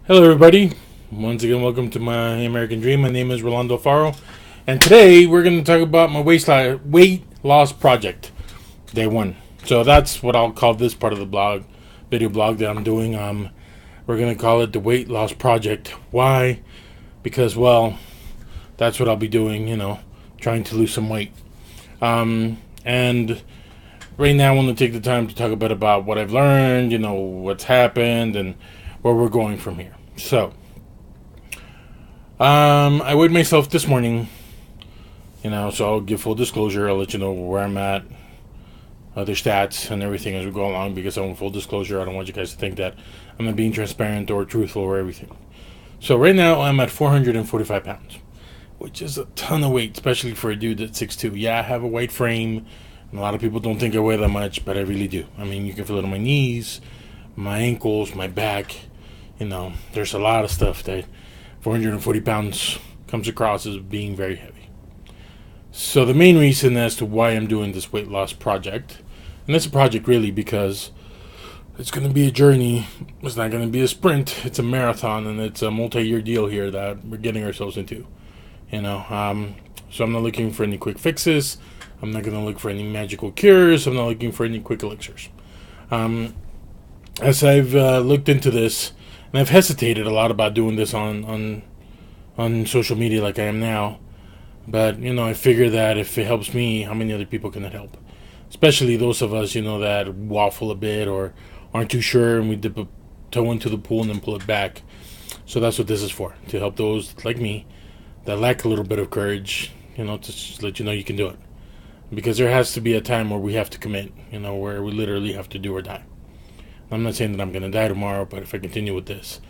Hello, everybody. Once again, welcome to my American Dream. My name is Rolando Faro, and today we're going to talk about my weight loss project, day one. So that's what I'll call this part of the video blog that I'm doing. We're going to call it the weight loss project. Why? Because, well, that's what I'll be doing. Trying to lose some weight. And right now, I want to take the time to talk a bit about what I've learned. What's happened and where we're going from here. So, I weighed myself this morning, so I'll give full disclosure. I'll let you know where I'm at, other stats, and everything as we go along, because I want full disclosure. I don't want you guys to think that I'm not being transparent or truthful or everything. So, right now, I'm at 445 pounds, which is a ton of weight, especially for a dude that's 6'2". Yeah, I have a white frame, and a lot of people don't think I weigh that much, but I really do. I mean, you can feel it on my knees, my ankles, my back. There's a lot of stuff that 440 pounds comes across as being very heavy. So the main reason as to why I'm doing this weight loss project, and it's a project really because it's going to be a journey. It's not going to be a sprint. It's a marathon, and it's a multi-year deal here that we're getting ourselves into. So I'm not looking for any quick fixes. I'm not going to look for any magical cures. I'm not looking for any quick elixirs. As I've looked into this, and I've hesitated a lot about doing this on social media like I am now. But, I figure that if it helps me, how many other people can it help? Especially those of us, that waffle a bit or aren't too sure, and we dip a toe into the pool and then pull it back. So that's what this is for, to help those like me that lack a little bit of courage, to just let you know you can do it. Because there has to be a time where we have to commit, where we literally have to do or die. I'm not saying that I'm going to die tomorrow, but if I continue with this,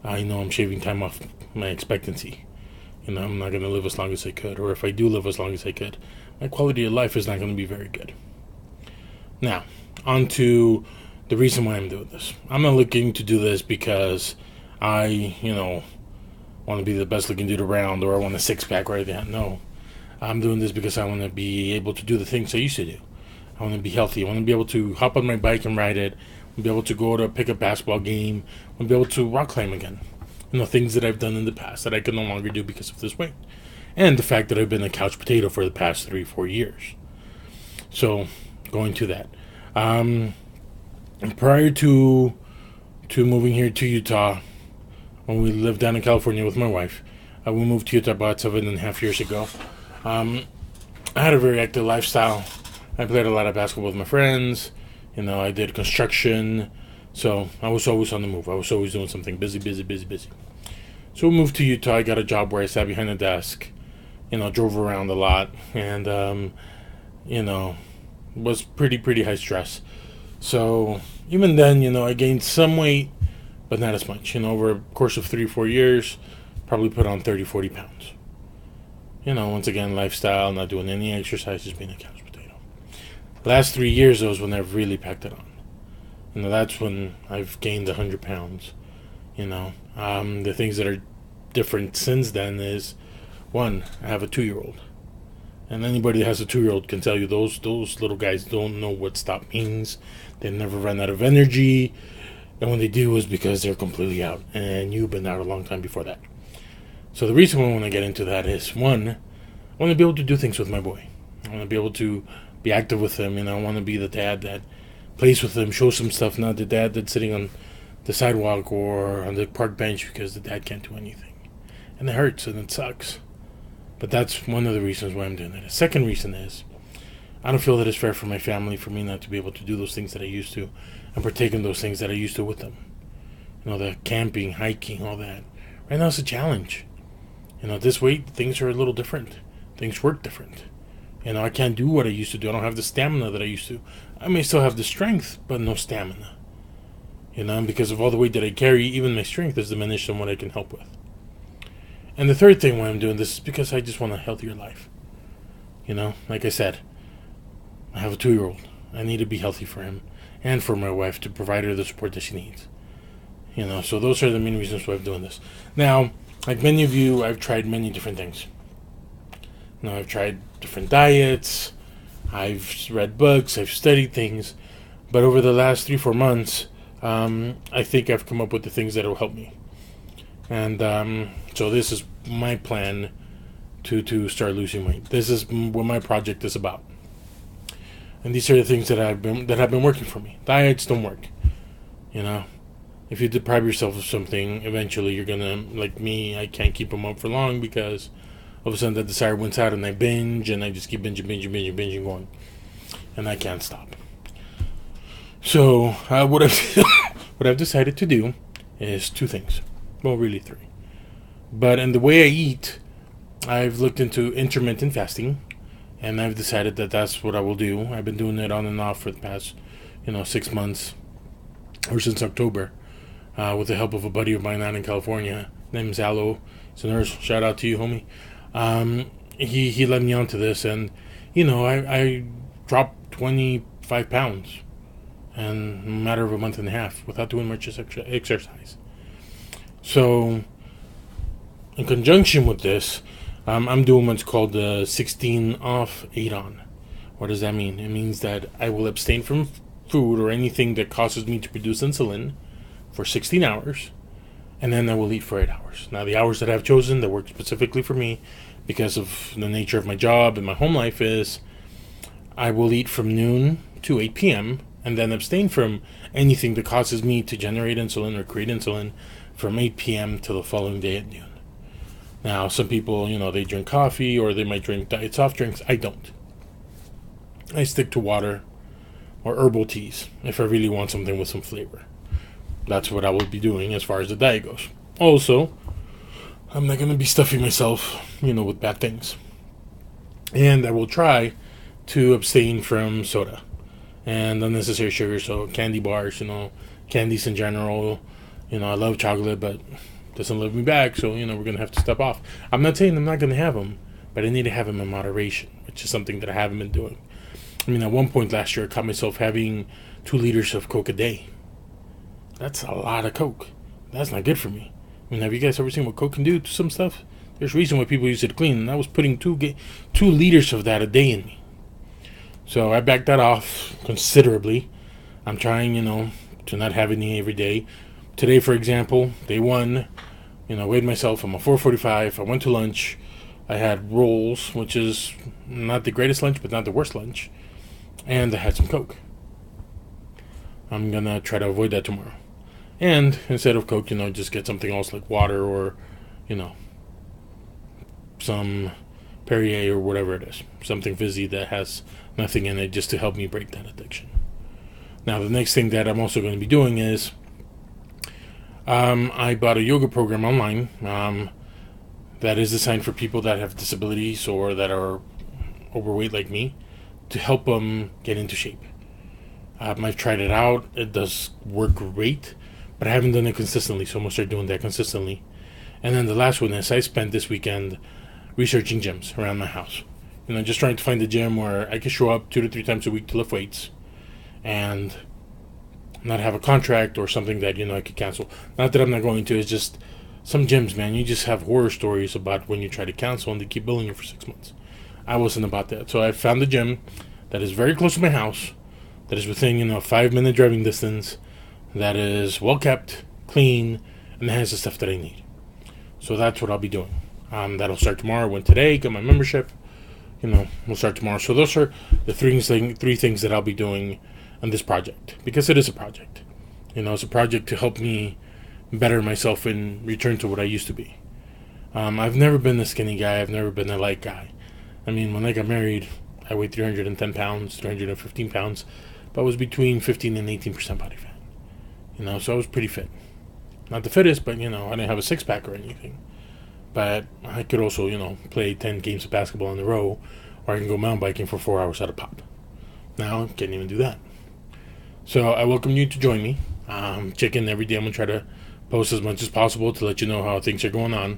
I know I'm shaving time off my expectancy. I'm not going to live as long as I could. Or if I do live as long as I could, my quality of life is not going to be very good. Now, on to the reason why I'm doing this. I'm not looking to do this because I, want to be the best looking dude around, or I want a six-pack right now. No. I'm doing this because I want to be able to do the things I used to do. I want to be healthy. I want to be able to hop on my bike and ride it. Be able to go to pick a basketball game, and be able to rock climb again. Things that I've done in the past that I can no longer do because of this weight. And the fact that I've been a couch potato for the past 3-4 years. So, going to that. Prior to moving here to Utah, when we lived down in California with my wife, we moved to Utah about 7.5 years ago. I had a very active lifestyle. I played a lot of basketball with my friends. I did construction, so I was always on the move. I was always doing something busy. So we moved to Utah. I got a job where I sat behind a desk, drove around a lot, and, was pretty high stress. So even then, I gained some weight, but not as much. Over a course of 3-4 years, probably put on 30-40 pounds. Once again, lifestyle, not doing any exercises, being a couch potato. Last 3 years, though, is when I've really packed it on. That's when I've gained 100 pounds. The things that are different since then is, one, I have a 2-year-old. And anybody that has a 2-year-old can tell you those little guys don't know what stop means. They never run out of energy. And when they do, is because they're completely out. And you've been out a long time before that. So the reason why I want to get into that is, one, I want to be able to do things with my boy. I want to be able to be active with him. I want to be the dad that plays with him, shows him stuff, not the dad that's sitting on the sidewalk or on the park bench because the dad can't do anything. And it hurts and it sucks. But that's one of the reasons why I'm doing it. The second reason is, I don't feel that it's fair for my family for me not to be able to do those things that I used to and partake in those things that I used to with them. The camping, hiking, all that. Right now it's a challenge. This weight, things are a little different. Things work different. I can't do what I used to do. I don't have the stamina that I used to. I may still have the strength, but no stamina. Because of all the weight that I carry, even my strength is diminished from what I can help with. And the third thing why I'm doing this is because I just want a healthier life. Like I said, I have a 2-year-old. I need to be healthy for him and for my wife to provide her the support that she needs. So those are the main reasons why I'm doing this. Now, like many of you, I've tried many different things. I've tried different diets, I've read books, I've studied things, but over the last 3-4 months, I think I've come up with the things that will help me. And so this is my plan to start losing weight. This is what my project is about. And these are the things that have been working for me. Diets don't work. You know, if you deprive yourself of something, eventually you're gonna, like me, I can't keep them up for long because all of a sudden that desire wins out and I binge and I just keep binging going. And I can't stop. So what I've decided to do is two things. Well, really three. But in the way I eat, I've looked into intermittent fasting, and I've decided that that's what I will do. I've been doing it on and off for the past, 6 months, or since October, with the help of a buddy of mine out in California named Zalo. He's a nurse. Shout out to you, homie. He led me onto this, and I dropped 25 pounds in a matter of a month and a half without doing much exercise. So, in conjunction with this, I'm doing what's called the 16 off, 8 on. What does that mean? It means that I will abstain from food or anything that causes me to produce insulin for 16 hours, and then I will eat for 8 hours. Now, the hours that I've chosen that work specifically for me because of the nature of my job and my home life is I will eat from noon to 8 p.m. and then abstain from anything that causes me to generate insulin or create insulin from 8 p.m. till the following day at noon. Now, some people, they drink coffee or they might drink diet soft drinks. I don't. I stick to water or herbal teas if I really want something with some flavor. That's what I will be doing as far as the diet goes. Also, I'm not going to be stuffing myself, with bad things. And I will try to abstain from soda and unnecessary sugar, so candy bars, candies in general. I love chocolate, but doesn't love me back, so, we're going to have to step off. I'm not saying I'm not going to have them, but I need to have them in moderation, which is something that I haven't been doing. At one point last year, I caught myself having 2 liters of Coke a day. That's a lot of Coke. That's not good for me. Have you guys ever seen what Coke can do to some stuff? There's a reason why people use it to clean, and I was putting 2 liters of that a day in me. So I backed that off considerably. I'm trying, to not have any every day. Today, for example, day 1, weighed myself. I'm a 4:45. I went to lunch. I had rolls, which is not the greatest lunch, but not the worst lunch. And I had some Coke. I'm going to try to avoid that tomorrow. And instead of Coke, just get something else like water or, some Perrier or whatever it is. Something fizzy that has nothing in it just to help me break that addiction. Now, the next thing that I'm also going to be doing is I bought a yoga program online that is designed for people that have disabilities or that are overweight like me to help them get into shape. I've tried it out. It does work great, but I haven't done it consistently, so I'm going to start doing that consistently. And then the last one is I spent this weekend researching gyms around my house. Just trying to find a gym where I can show up 2 to 3 times a week to lift weights and not have a contract or something that, I could cancel. Not that I'm not going to, it's just some gyms, man, you just have horror stories about when you try to cancel and they keep billing you for 6 months. I wasn't about that. So I found a gym that is very close to my house, that is within, 5-minute driving distance, that is well kept, clean, and has the stuff that I need. So that's what I'll be doing. That'll start tomorrow. I went today, got my membership. We'll start tomorrow. So those are the three things that I'll be doing on this project, because it is a project. It's a project to help me better myself and return to what I used to be. I've never been a skinny guy. I've never been a light guy. When I got married, I weighed 310 pounds, 315 pounds, but I was between 15 and 18% body fat. So I was pretty fit. Not the fittest, but, I didn't have a six-pack or anything. But I could also, play 10 games of basketball in a row, or I can go mountain biking for 4 hours at a pop. Now, I can't even do that. So I welcome you to join me. Check in every day. I'm going to try to post as much as possible to let you know how things are going on.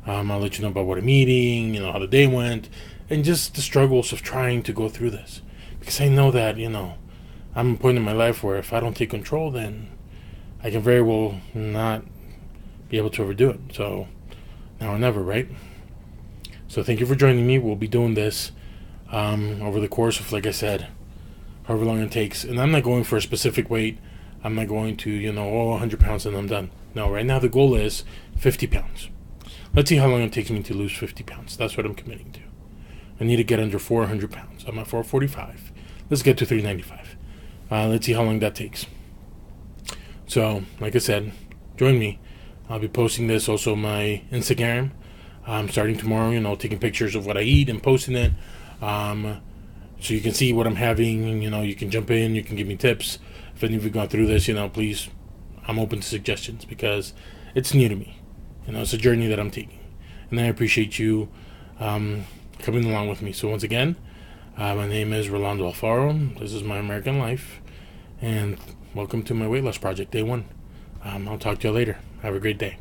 I'll let you know about what I'm eating, how the day went, and just the struggles of trying to go through this. Because I know that, I'm at a point in my life where if I don't take control, then I can very well not be able to overdo it. So, now or never, right? So thank you for joining me. We'll be doing this over the course of, like I said, however long it takes. And I'm not going for a specific weight. I'm not going to, 100 pounds and I'm done. No, right now the goal is 50 pounds. Let's see how long it takes me to lose 50 pounds. That's what I'm committing to. I need to get under 400 pounds. I'm at 445. Let's get to 395. Let's see how long that takes. So, like I said, join me. I'll be posting this also on my Instagram. Starting tomorrow, taking pictures of what I eat and posting it. So you can see what I'm having. You can jump in. You can give me tips. If any of you gone through this, please, I'm open to suggestions because it's new to me. It's a journey that I'm taking. And I appreciate you coming along with me. So once again, my name is Rolando Alfaro. This is my American life. And welcome to my weight loss project, day one. I'll talk to you later. Have a great day.